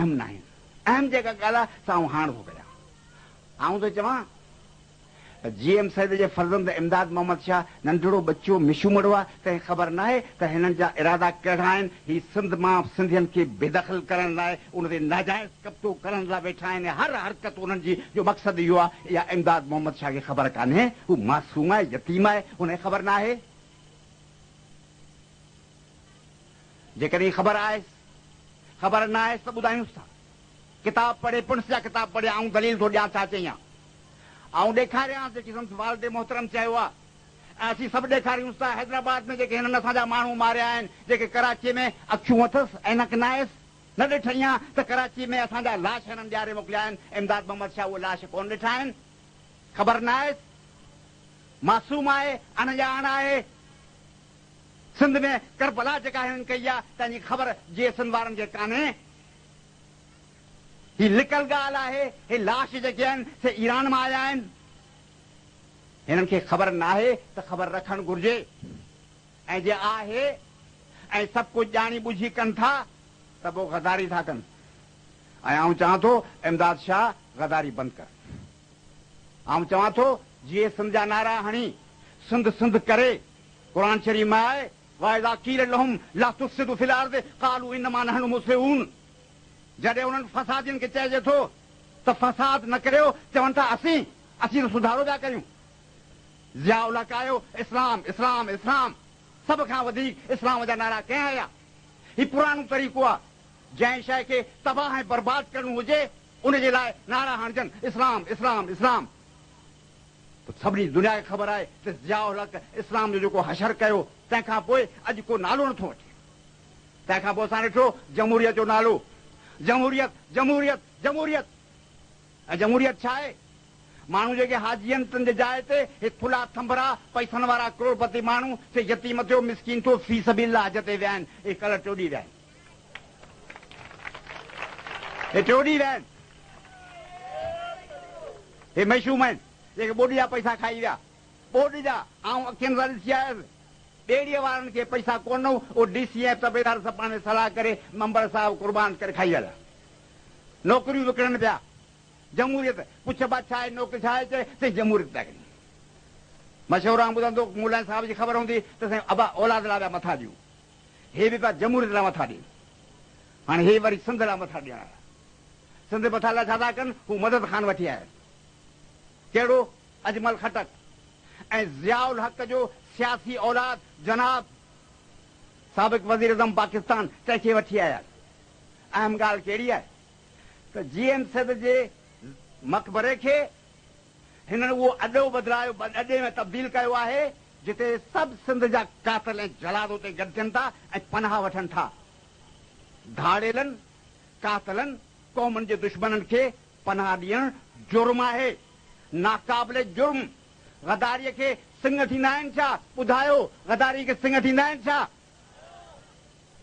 अहम न आहिनि। अहम जेका ॻाल्हि आहे सा आउं हाणे थो कयां। आउं थो चवां GM सैद जे फर्ज़ंद इमदाद मोहम्मद शाह नंढड़ो बच्चो मिशूमड़ो आहे, तंहिं ख़बर न आहे त हिननि जा इरादा कहिड़ा आहिनि। ही सिंध मां सिंधियुनि खे बेदख़ल करण लाइ, उन ते नाजाइज़ कब्ज़ो करण लाइ वेठा आहिनि। हर हरकत उन्हनि जी जो मक़सदु इहो आहे। इहा इमदाद मोहम्मद शाह खे ख़बर कान्हे, हू मासूम आहे, यतीम आहे, उनखे ख़बर न आहे। जेकॾहिं ख़बर आहे, ख़बर न आहे त ॿुधायूंसि था। किताब पढ़े, पुंस जा किताब पढ़े, ऐं दलील थो ॾियां छा चई आहे। ऐं ॾेखारियां जेकी संत वालिद मोहतरम चयो आहे। ऐं असीं सभु ॾेखारियूंसि था। हैदराबाद में जेके हिननि असांजा माण्हू मारिया आहिनि, जेके कराची में अखियूं अथसि ऐनक न आयसि, न ॾिठई आहे त कराची में असांजा लाश हिननि ॾियारे मोकिलिया आहिनि। इमदाद मोहम्मद शाह उहे लाश कोन ॾिठा आहिनि, ख़बर न आहे, मासूम आहे, अनजान आहे। सिंध में करबला जेका हिननि कई आहे, तंहिंजी ख़बर जे सिंध वारनि खे कान्हे। ही लिकल ॻाल्हि आहे। हे लाश जेके आहिनि से ईरान मां आया आहिनि। हिननि खे ख़बर न आहे त ख़बर रखणु घुर्जे। ऐं जे आहे ऐं सभु कुझु ॼाणी ॿुझी कनि था त पोइ गदारी था कनि। ऐं आउं चवां थो इमदाद शाह गदारी बंदि कर। आउं चवां थो जीअं सिंध जा नारा हणी सिंध सिंध करे, क़ुर शरीफ़ में आहे वाइदा कील लहुम ला तुफ़सिदू फिल अर्द क़ालू इन्नमा नहनु मुस्लिहून। जॾहिं उन्हनि फसादियुनि खे चइजे थो त फसाद न करियो, चवनि था असीं त सुधारो पिया करियूं। ज़िया उल हक़ आयो, इस्लाम इस्लाम इस्लाम, सभ खां वधीक इस्लाम जा नारा कंहिं आया। हीउ पुराणो तरीक़ो आहे। जंहिं शइ खे तबाह ऐं बर्बाद करणो हुजे उनजे लाइ नारा हणजनि इस्लाम इस्लाम इस्लाम। सभिनी दुनिया खे ख़बर आहे त ज़िया उल हक़ इस्लाम जो जेको हशर कयो, तंहिंखां पोइ अॼु को नालो नथो अचे। तंहिंखां पोइ असां ॾिठो जमहूरियत जो नालो, जमहूरियत जमहूरियत जमहूरियत। ऐं जमहूरियत छा आहे? माण्हू जेके हाजियनि जे जाइ ते हे थुला थंभरा पैसनि वारा करोड़पति माण्हू से यतीम थियो, मिसकीन थियो, फी सबिलिल्लाह हज ते विया आहिनि। हे कल्ह टियों ॾींहुं विया आहिनि। हे टियों ॾींहुं विया आहिनि। हे मशूम आहिनि जेके ॿोॾी जा पैसा खाई विया, ॿोॾी जा। ऐं अखियुनि सां ॾिसी आयुसि, ॿेड़ीअ वारनि खे पैसा कोन, उहो DC ऐं तबेदार सभु पाण सलाह करे मंबर साहिब कुर्बान करे खाई हलिया। नौकरियूं विकिणनि पिया। जमहूरियत पुछ बा छा आहे, नौकरी छा आहे, चए जमहूरियत था कनि। मशहूरु आं ॿुधंदो मुला साहिब जी ख़बर हूंदी त साईं अबा औलाद लाइ पिया मथा ॾियूं। हे बि पिया जमहूरियत लाइ मथा ॾियनि। हाणे हे वरी सिंध लाइ मथा ॾियण आया। सिंध मथा लाइ छा था कनि? हू मदद ख़ान वठी आया। कहिड़ो? अजमल खटक ऐं ज़िया उल हक़ जो सियासी औलाद जनाब साबिक़ वज़ीर आज़म पाकिस्तान, तंहिंखे वठी आया। अहम ॻाल्हि कहिड़ी आहे त GM सैद जे मक़बरे खे हिननि उहो अॾो बदिलायो, अॾे में तब्दील कयो आहे जिते सभु सिंध जा कातल ऐं जलाद उते गॾजनि था ऐं पनाह वठनि था। धाड़ेलनि कातलनि क़ौमुनि जे दुश्मननि खे पनाह ॾियणु जुर्म आहे, नाक़ाबिले जुर्म। गदारीअ खे सिंग थींदा आहिनि छा? ॿुधायो, गदारी खे सिंग थींदा आहिनि छा?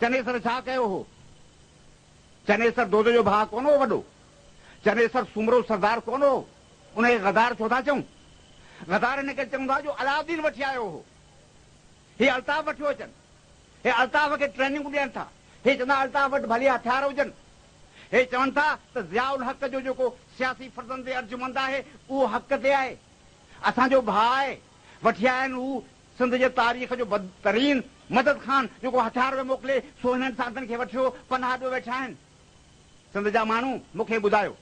चनेसर छा कयो हो? चनेसर दोदे जो भाउ कोन हो वॾो? चनेसर सुमरो सरदार कोन हो? उनखे गदार छो था चऊं? गदार हिन खे चवंदा जो अलाउद्दीन वठी आयो हो। हे अल्ताफ वठी अचनि, हे अल्ताफ खे ट्रेनिंग ॾियनि था। हे चवंदा अल्ताफ वटि भली हथियार हुजनि। हे चवनि था त ज़िया उल हक़ जो जेको सियासी फर्ज़ंद अर्जुमंद आहे उहो हक़ ते आहे, असांजो भाउ आहे। वठी आया आहिनि हू सिंध जे तारीख़ जो बदतरीन मदद ख़ान जेको हथियार में मोकिले, सो हिननि साधन खे वठियो, पनाह ॾियो वेठा आहिनि। सिंध जा माण्हू मूंखे ॿुधायो,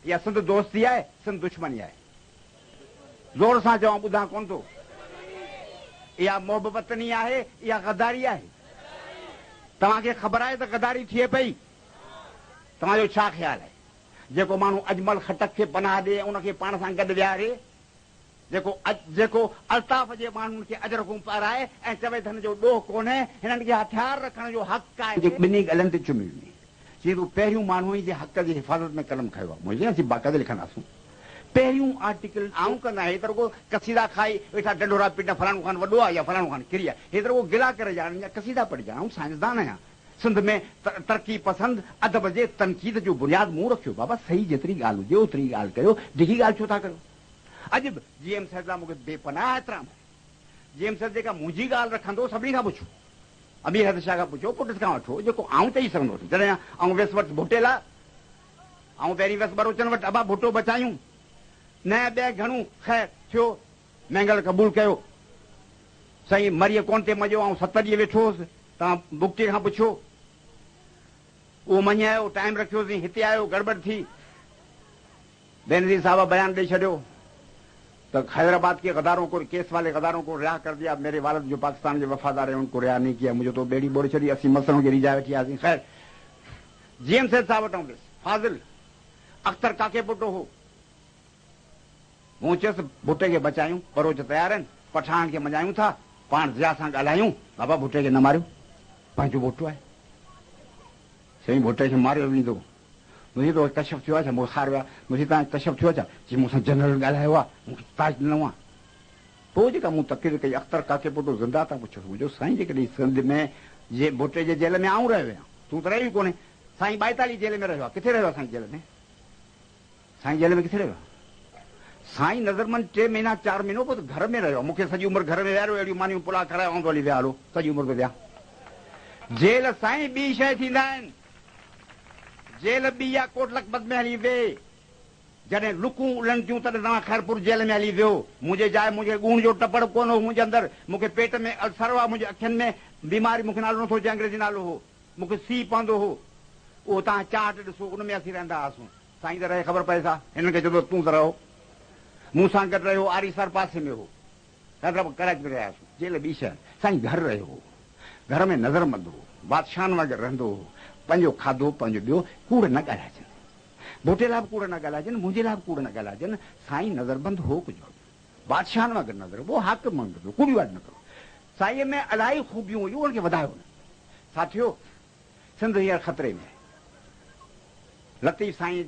इहा सिंध दोस्ती आहे, सिंध दुश्मनी आहे? ज़ोर सां चवां, ॿुधां कोन थो। इहा मोहबतनी आहे, इहा गदारी आहे? तव्हांखे ख़बर आहे त गदारी थिए पई? तव्हांजो छा ख़्यालु आहे? जेको माण्हू अजमल खटक खे पनाह ॾिए, उनखे पाण सां गॾु विहारे, जेको अल्ताफ जे माण्हुनि खे अजरकूं पाराए ऐं चवे त हिन जो ॾोह कोन्हे, हिननि खे हथियार रखण जो हक़ आहे। ॿिन्ही ॻाल्हियुनि ते चुमी वञे, चई तूं पहिरियों माण्हू जे हक़ जी हिफ़ाज़त में कलम खयो आहे। मुंहिंजे असीं बाक़ाइदे लिखंदासूं। पहिरियों आर्टिकल आऊं कंदा, हे त रुगो कसीदा खाई वेठा डंडोरा पीटा, फलाणो ख़ान वॾो आहे या फलाणो ख़ान किरी आहे, हे त रुगो गिला करे ॼाणनि या कसीदा पढ़ी ॼाण। आऊं साइंसदान आहियां। सिंध में तरक़ी पसंद अदब जे तनक़ीद जो बुनियाद मूं रखियो। बाबा सही जेतिरी ॻाल्हि हुजे ओतिरी ॻाल्हि कयो, डिघी ॻाल्हि छो था कयो? अॼु बि GM सैद लाइ मूंखे बेपनाह एतिराम आहे। GM सैद जेका मुंहिंजी ॻाल्हि रखंदो, सभिनी खां पुछो, अमीर हदशाह खां पुछो पुट खां वठो जेको आऊं चई सघंदो जॾहिं आऊं वियसि वटि भुटे लाइ आऊं पहिरीं वियसि बरोचन वटि अबा भुटो बचायूं न ॿिए घणो ख़ैर थियो मंगल क़बूल कयो साईं मरीअ कोन ते मञियो आऊं 7 ॾींहं वेठो हुउसि तव्हां बुकटी खां पुछो उहो मञी आयो टाइम रखियोसीं हिते आयो गड़बड़ थी बेनज़ीर साहब बयान ॾेई छॾियो तो हैदराबाद के गदारों को केस वाले गदारों को रिहा कर दिया मेरे वालिद जो पाकिस्तान के वफादार है उनको रिहा नहीं किया मुझे तो बेड़ी बोरी छड़ी 80 मसलों की रिजा वेठी आसी खैर जीएम सेठ साहब वटि आउंदुसि फाज़िल अख्तर काके पुटो हो मूं चयुसि भुटे खे बचायूं बरोच तयार आहिनि पठान खे मञायूं था पाण ज़िया सां ॻाल्हायूं बाबा भुटे खे न मारियो पंहिंजो भुटो आहे साईं भुटे खे मारियो वेंदो मुझे तो कशफ थियो आहे छा बुखार विया मुझे तव्हां कशफ थियो आहे छा जी मूंसां जनरल ॻाल्हायो आहे मूंखे ताज ॾिनो आहे पोइ जेका मूं तक़रीर कई अख्तर काके पुटो ज़िंदा था पुछो मुंहिंजो साईं जेकॾहिं सिंध में जे भुटे जे जेल में आऊं रहियो आहियां तूं त रहियो ई कोन्हे साईं 42 जेल में रहियो आहे किथे रहियो आहे साईं जेल में साईं जेल में किथे रहियो आहे साईं नज़रमंद 3 महीना 4 महीनो पोइ घर में रहियो मूंखे सॼी उमिरि घर में विहारियो अहिड़ियूं मानियूं पुला करायो आऊं हली विया हलो सॼी उमिरि में विया जेल साईं ॿी शइ थींदा आहिनि जेल ॿी आहे कोट लखपत में हली वे जॾहिं लुकूं उलनि थियूं तॾहिं तव्हां खैरपुर जेल में हली वियो मुंहिंजे जाइ मुंहिंजे ॻूण जो टपड़ कोन हो मुंहिंजे अंदरि मूंखे पेट में अल्सर हुआ मुंहिंजे अखियुनि में बीमारी मूंखे नालो नथो अचे अंग्रेजी नालो हो मूंखे सी पवंदो हो उहो तव्हां चाट ॾिसो उन में असीं रहंदा हुआसीं साईं त रहे ख़बर पए छा हिन खे चवंदो तूं त रहो मूं सां गॾु रहियो आरीसर पासे में हो हैदराबाद कराची में रहियासीं जेल ॿी शइ साईं घर रहियो हो घर में नज़रमंद हो बादशाहनि वांगुरु रहंदो हो पंहिंजो खाधो पंहिंजो ॿियो कूड़ न ॻाल्हाइजनि भुटे लाइ बि कूड़ न ॻाल्हाइजनि मुंहिंजे लाइ बि कूड़ न ॻाल्हाइजनि साईं नज़रबंद हो कुझु बादशाहनि वांगुरु नज़र वो हाक मंगदो कूड़ी वाट न करो साईं में इलाही ख़ूबियूं हुयूं उनखे वधायो न छा थियो सिंध हींअर ख़तरे में लतीफ़ साईं जे